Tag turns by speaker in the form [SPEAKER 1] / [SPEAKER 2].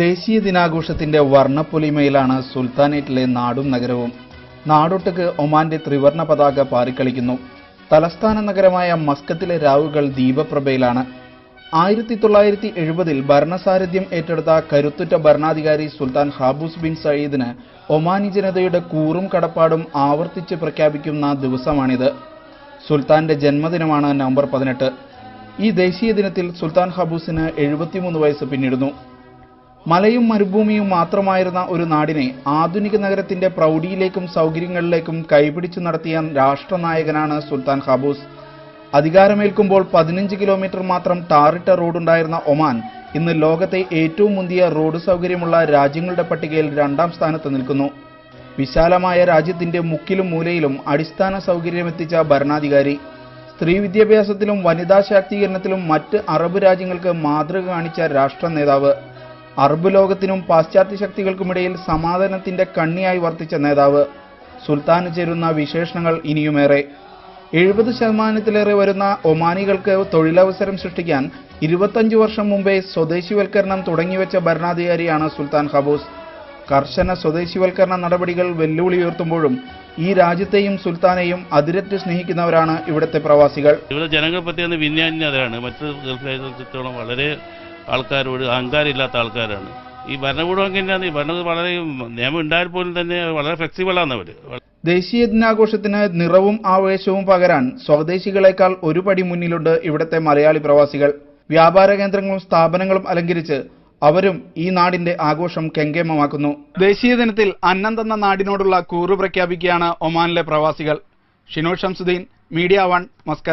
[SPEAKER 1] ദേശീയ ദിനാഘോഷത്തിന്റെ വർണ്ണപ്പൊലിമയിലാണ് സുൽത്താനേറ്റിലെ നാടും നഗരവും. നാടൊട്ടുക്ക് ഒമാന്റെ ത്രിവർണ്ണ പതാക പാറിക്കളിക്കുന്നു. തലസ്ഥാന നഗരമായ മസ്കത്തിലെ രാവുകൾ ദീപപ്രഭയിലാണ്. 1970-ൽ ഭരണസാരഥ്യം ഏറ്റെടുത്ത കരുത്തുറ്റ ഭരണാധികാരി സുൽത്താൻ ഖാബൂസ് ബിൻ സയീദിന് ഒമാനി ജനതയുടെ കൂറും കടപ്പാടും ആവർത്തിച്ച് പ്രഖ്യാപിക്കുന്ന ദിവസമാണിത്. സുൽത്താന്റെ ജന്മദിനമാണ് നവംബർ 18. ഈ ദേശീയ ദിനത്തിൽ സുൽത്താൻ ഖാബൂസിന് 73 വയസ്സ് പിന്നിടുന്നു. മലയും മരുഭൂമിയും മാത്രമായിരുന്ന ഒരു നാടിനെ ആധുനിക നഗരത്തിന്റെ പ്രൗഢിയിലേക്കും സൗകര്യങ്ങളിലേക്കും കൈപിടിച്ചു നടത്തിയ രാഷ്ട്രനായകനാണ് സുൽത്താൻ ഖാബൂസ്. അധികാരമേൽക്കുമ്പോൾ 15 കിലോമീറ്റർ മാത്രം ടാറിട്ട റോഡുണ്ടായിരുന്ന ഒമാൻ ഇന്ന് ലോകത്തെ ഏറ്റവും മുന്തിയ റോഡ് സൗകര്യമുള്ള രാജ്യങ്ങളുടെ പട്ടികയിൽ 2ാം സ്ഥാനത്ത് നിൽക്കുന്നു. വിശാലമായ രാജ്യത്തിന്റെ മുക്കിലും മൂലയിലും അടിസ്ഥാന സൗകര്യമെത്തിച്ച ഭരണാധികാരി, സ്ത്രീ വിദ്യാഭ്യാസത്തിലും വനിതാ ശാക്തീകരണത്തിലും മറ്റ് അറബ് രാജ്യങ്ങൾക്ക് മാതൃക കാണിച്ച രാഷ്ട്ര നേതാവ്, അറബ് ലോകത്തിനും പാശ്ചാത്യ ശക്തികൾക്കുമിടയിൽ സമാധാനത്തിന്റെ കണ്ണിയായി വർത്തിച്ച നേതാവ്. സുൽത്താന് ചേരുന്ന വിശേഷണങ്ങൾ ഇനിയുമേറെ. 70% വരുന്ന ഒമാനികൾക്ക് തൊഴിലവസരം സൃഷ്ടിക്കാൻ 25 വർഷം മുമ്പേ സ്വദേശിവൽക്കരണം തുടങ്ങിവെച്ച ഭരണാധികാരിയാണ് സുൽത്താൻ ഖാബൂസ്. കർശന സ്വദേശിവൽക്കരണ നടപടികൾ വെല്ലുവിളി ഉയർത്തുമ്പോഴും ഈ രാജ്യത്തെയും സുൽത്താനെയും അതിരറ്റ് സ്നേഹിക്കുന്നവരാണ് ഇവിടുത്തെ പ്രവാസികൾ.
[SPEAKER 2] ഇവിടെ ജനങ്ങളെ പറ്റിയാണ് വിന്യാന്യതയാണ്. മറ്റ് ഗൾഫ് രാജ്യത്തോളം വളരെ ആൾക്കാരോട് അഹങ്കാരമില്ലാത്ത ആൾക്കാരാണ്. ഈ ഭരണകൂടം എങ്ങനെയാണ്? ഈ ഭരണം വളരെ നിയമം ഉണ്ടായാൽ പോലും തന്നെ വളരെ ഫ്ലെക്സിബിളാണ് അവർ.
[SPEAKER 1] ദേശീയ ദിനാഘോഷത്തിന് നിറവും ആവേശവും പകരാൻ സ്വദേശികളെക്കാൾ ഒരു പടി മുന്നിലുണ്ട് ഇവിടുത്തെ മലയാളി പ്രവാസികൾ. വ്യാപാര കേന്ദ്രങ്ങളും സ്ഥാപനങ്ങളും അലങ്കരിച്ച് അവരും ഈ നാടിന്റെ ആഘോഷം കെങ്കേമമാക്കുന്നു. ദേശീയ ദിനത്തിൽ അന്നം തന്ന നാടിനോടുള്ള കൂറ് പ്രഖ്യാപിക്കുകയാണ് ഒമാനിലെ പ്രവാസികൾ. ഷിനോഷ് ഷംസുദ്ദീൻ, മീഡിയ 1, മസ്കത്ത്.